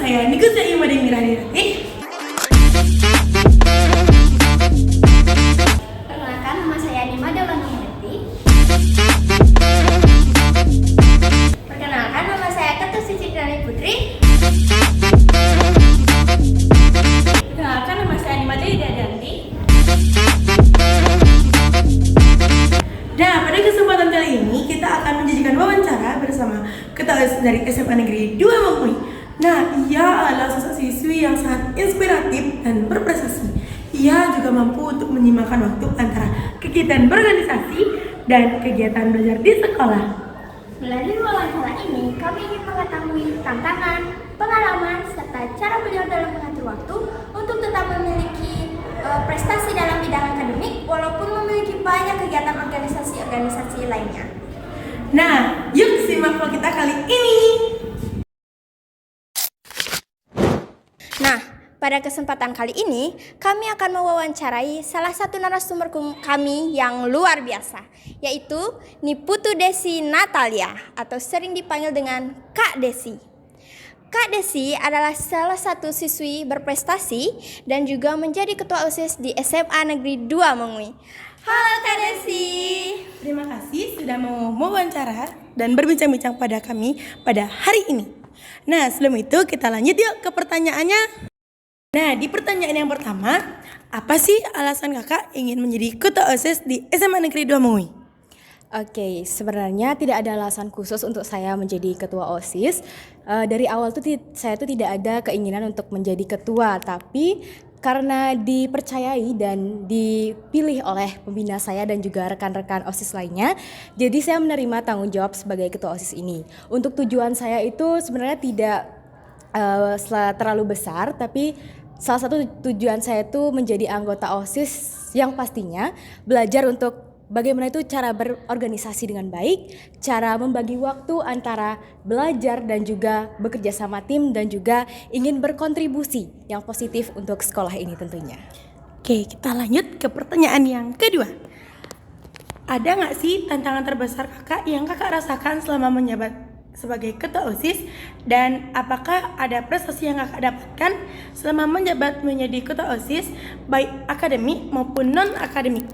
saya Niko Zaima Demirah Dirati. Perkenalkan, nama saya Nima Daulana Hidati. Perkenalkan, nama saya Ketus Cikrani Putri. Perkenalkan, nama saya Nima Deida Danti. Nah, pada kesempatan kali ini kita akan menjajikan wawancara bersama Ketua OSIS dari SMA Negeri 2 Mengui. Nah, ia adalah sosok siswi yang sangat inspiratif dan berprestasi. Ia juga mampu untuk menyimbangkan waktu antara kegiatan berorganisasi dan kegiatan belajar di sekolah. Melalui wawancara ini, kami ingin mengetahui tantangan, pengalaman, serta cara beliau dalam mengatur waktu untuk tetap memiliki prestasi dalam bidang akademik walaupun memiliki banyak kegiatan organisasi-organisasi lainnya. Nah, yuk simak vlog kita kali ini. Nah, pada kesempatan kali ini, kami akan mewawancarai salah satu narasumber kami yang luar biasa, yaitu Niputu Desi Natalia, atau sering dipanggil dengan Kak Desi. Kak Desi adalah salah satu siswi berprestasi dan juga menjadi ketua OSIS di SMA Negeri 2 Mengui. Halo Kak Desi. Terima kasih sudah mau mewawancara dan berbincang-bincang pada kami pada hari ini. Nah, sebelum itu kita lanjut yuk ke pertanyaannya. Nah, di pertanyaan yang pertama, apa sih alasan kakak ingin menjadi ketua OSIS di SMA Negeri 2 Mengui? Oke, sebenarnya tidak ada alasan khusus untuk saya menjadi ketua OSIS. Dari awal saya tidak ada keinginan untuk menjadi ketua, tapi karena dipercayai dan dipilih oleh pembina saya dan juga rekan-rekan OSIS lainnya, jadi saya menerima tanggung jawab sebagai ketua OSIS ini. Untuk tujuan saya itu sebenarnya tidak terlalu besar, tapi salah satu tujuan saya itu menjadi anggota OSIS yang pastinya belajar untuk bagaimana itu cara berorganisasi dengan baik, cara membagi waktu antara belajar dan juga bekerja sama tim, dan juga ingin berkontribusi yang positif untuk sekolah ini tentunya. Oke, kita lanjut ke pertanyaan yang kedua. Ada nggak sih tantangan terbesar kakak yang kakak rasakan selama menjabat sebagai ketua OSIS, dan apakah ada prestasi yang kakak dapatkan selama menjabat menjadi ketua OSIS baik akademik maupun non-akademik?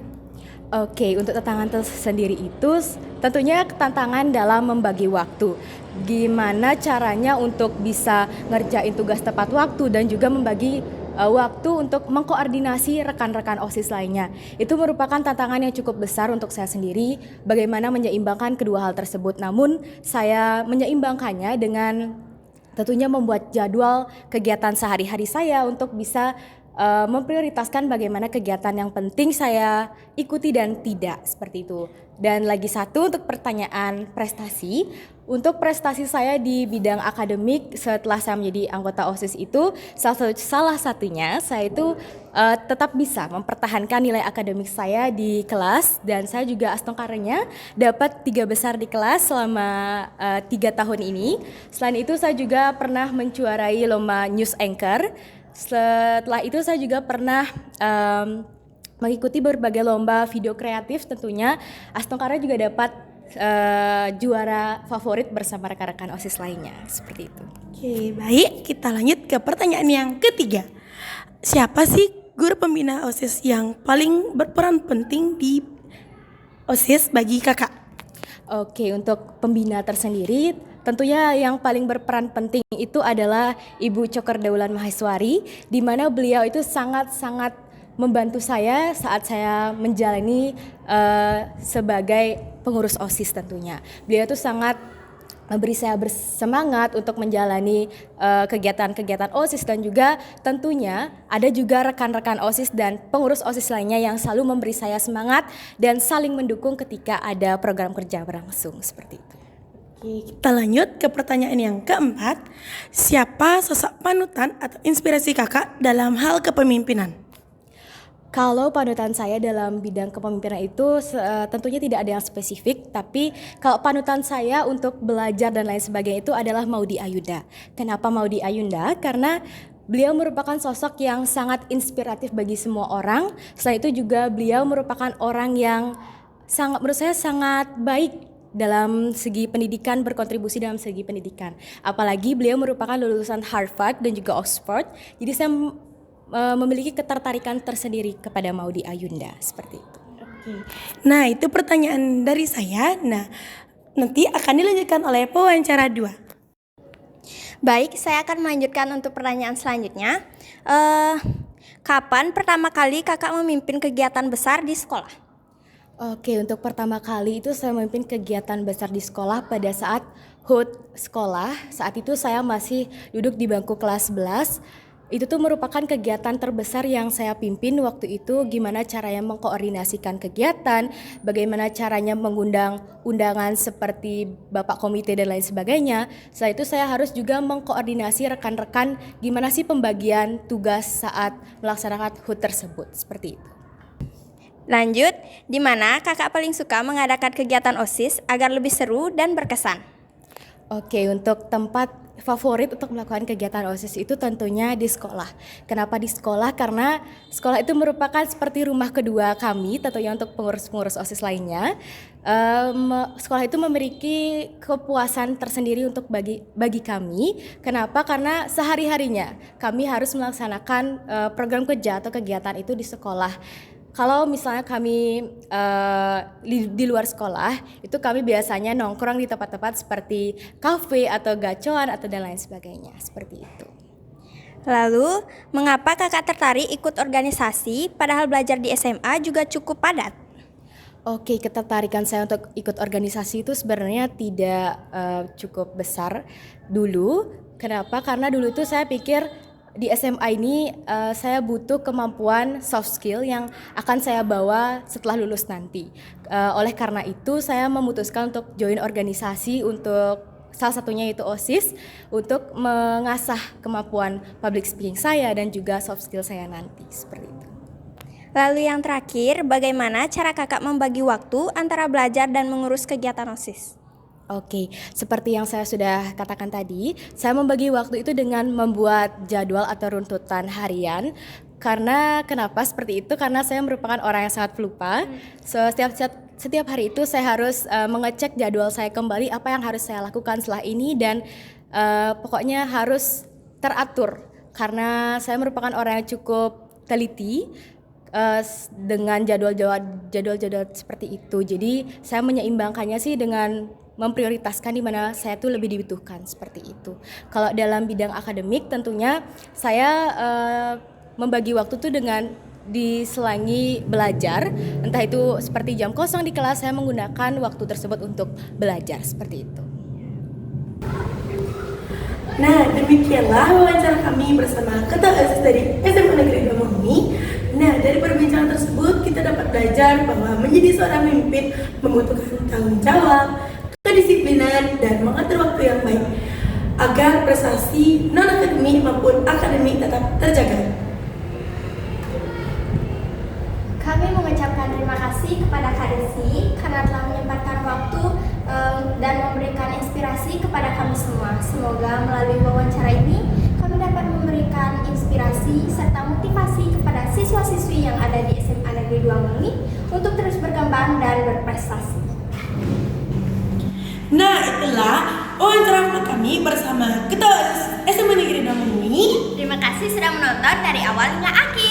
Oke, untuk tantangan tersendiri itu tentunya tantangan dalam membagi waktu. Gimana caranya untuk bisa ngerjain tugas tepat waktu dan juga membagi waktu untuk mengkoordinasi rekan-rekan OSIS lainnya. Itu merupakan tantangan yang cukup besar untuk saya sendiri, bagaimana menyeimbangkan kedua hal tersebut. Namun saya menyeimbangkannya dengan tentunya membuat jadwal kegiatan sehari-hari saya untuk bisa memprioritaskan bagaimana kegiatan yang penting saya ikuti dan tidak, seperti itu. Dan lagi satu untuk pertanyaan prestasi. Untuk prestasi saya di bidang akademik setelah saya menjadi anggota OSIS itu salah satunya saya itu tetap bisa mempertahankan nilai akademik saya di kelas, dan saya juga astongkaranya dapat 3 besar di kelas selama 3 tahun ini. Selain itu saya juga pernah menjuarai lomba News Anchor. Setelah itu saya juga pernah mengikuti berbagai lomba video kreatif tentunya. Astongkara juga dapat juara favorit bersama rekan-rekan OSIS lainnya, seperti itu. Oke, baik, kita lanjut ke pertanyaan yang ketiga. Siapa sih guru pembina OSIS yang paling berperan penting di OSIS bagi kakak? Oke, untuk pembina tersendiri tentunya yang paling berperan penting itu adalah Ibu Coker Daulan Maheswari, di mana beliau itu sangat-sangat membantu saya saat saya menjalani sebagai pengurus OSIS tentunya. Beliau itu sangat memberi saya bersemangat untuk menjalani kegiatan-kegiatan OSIS, dan juga tentunya ada juga rekan-rekan OSIS dan pengurus OSIS lainnya yang selalu memberi saya semangat dan saling mendukung ketika ada program kerja berlangsung, seperti itu. Oke, kita lanjut ke pertanyaan yang keempat. Siapa sosok panutan atau inspirasi kakak dalam hal kepemimpinan? Kalau panutan saya dalam bidang kepemimpinan itu tentunya tidak ada yang spesifik, tapi kalau panutan saya untuk belajar dan lain sebagainya itu adalah Maudy Ayunda. Kenapa Maudy Ayunda? Karena beliau merupakan sosok yang sangat inspiratif bagi semua orang. Selain itu juga beliau merupakan orang yang menurut saya sangat baik dalam segi pendidikan, berkontribusi dalam segi pendidikan. Apalagi beliau merupakan lulusan Harvard dan juga Oxford. Jadi saya memiliki ketertarikan tersendiri kepada Maudy Ayunda seperti itu. Nah, itu pertanyaan dari saya. Nah, nanti akan dilanjutkan oleh pewawancara 2. Baik, saya akan melanjutkan untuk pertanyaan selanjutnya. Kapan pertama kali kakak memimpin kegiatan besar di sekolah? Oke, untuk pertama kali itu saya memimpin kegiatan besar di sekolah pada saat HUT sekolah. Saat itu saya masih duduk di bangku kelas 11. Itu tuh merupakan kegiatan terbesar yang saya pimpin waktu itu, gimana caranya mengkoordinasikan kegiatan, bagaimana caranya mengundang undangan seperti Bapak Komite dan lain sebagainya. Setelah itu saya harus juga mengkoordinasi rekan-rekan gimana sih pembagian tugas saat melaksanakan HUT tersebut, seperti itu. Lanjut, di mana kakak paling suka mengadakan kegiatan OSIS agar lebih seru dan berkesan? Oke, untuk tempat favorit untuk melakukan kegiatan OSIS itu tentunya di sekolah. Kenapa di sekolah? Karena sekolah itu merupakan seperti rumah kedua kami, tentunya untuk pengurus-pengurus OSIS lainnya. Sekolah itu memiliki kepuasan tersendiri untuk bagi kami. Kenapa? Karena sehari-harinya kami harus melaksanakan program kerja atau kegiatan itu di sekolah. Kalau misalnya kami di luar sekolah, itu kami biasanya nongkrong di tempat-tempat seperti kafe atau gacoan atau dan lain sebagainya, seperti itu. Lalu, mengapa kakak tertarik ikut organisasi padahal belajar di SMA juga cukup padat? Oke, ketertarikan saya untuk ikut organisasi itu sebenarnya tidak cukup besar dulu. Kenapa? Karena dulu tuh saya pikir di SMA ini saya butuh kemampuan soft skill yang akan saya bawa setelah lulus nanti. Oleh karena itu saya memutuskan untuk join organisasi, untuk salah satunya itu OSIS, untuk mengasah kemampuan public speaking saya dan juga soft skill saya nanti, seperti itu. Lalu yang terakhir, bagaimana cara kakak membagi waktu antara belajar dan mengurus kegiatan OSIS? Oke, seperti yang saya sudah katakan tadi, saya membagi waktu itu dengan membuat jadwal atau runtutan harian. Karena kenapa seperti itu? Karena saya merupakan orang yang sangat pelupa. Setiap hari itu saya harus mengecek jadwal saya kembali, apa yang harus saya lakukan setelah ini, dan pokoknya harus teratur. Karena saya merupakan orang yang cukup teliti dengan jadwal-jadwal seperti itu. Jadi saya menyeimbangkannya sih dengan memprioritaskan di mana saya tuh lebih dibutuhkan, seperti itu. Kalau dalam bidang akademik tentunya saya membagi waktu tuh dengan diselangi belajar, entah itu seperti jam kosong di kelas saya menggunakan waktu tersebut untuk belajar, seperti itu. Nah, demikianlah wawancara kami bersama Ketua OSIS dari SMA Negeri 2 Maudy. Nah, dari perbincangan tersebut kita dapat belajar bahwa menjadi seorang pemimpin membutuhkan tanggung jawab, kedisiplinan, dan mengatur waktu yang baik agar prestasi non-akademik maupun akademik tetap terjaga. Kami mengucapkan terima kasih kepada Kak Desi karena telah menyempatkan waktu dan memberikan inspirasi kepada kami semua. Semoga melalui wawancara ini kami dapat memberikan inspirasi serta motivasi kepada siswa-siswi yang ada di SMA Negeri 2 Maudy untuk terus berkembang dan berprestasi. Nah, itulah wawancara kami bersama Ketua OSIS SMA Negeri 2 Maudy. Terima kasih sudah menonton dari awal hingga akhir.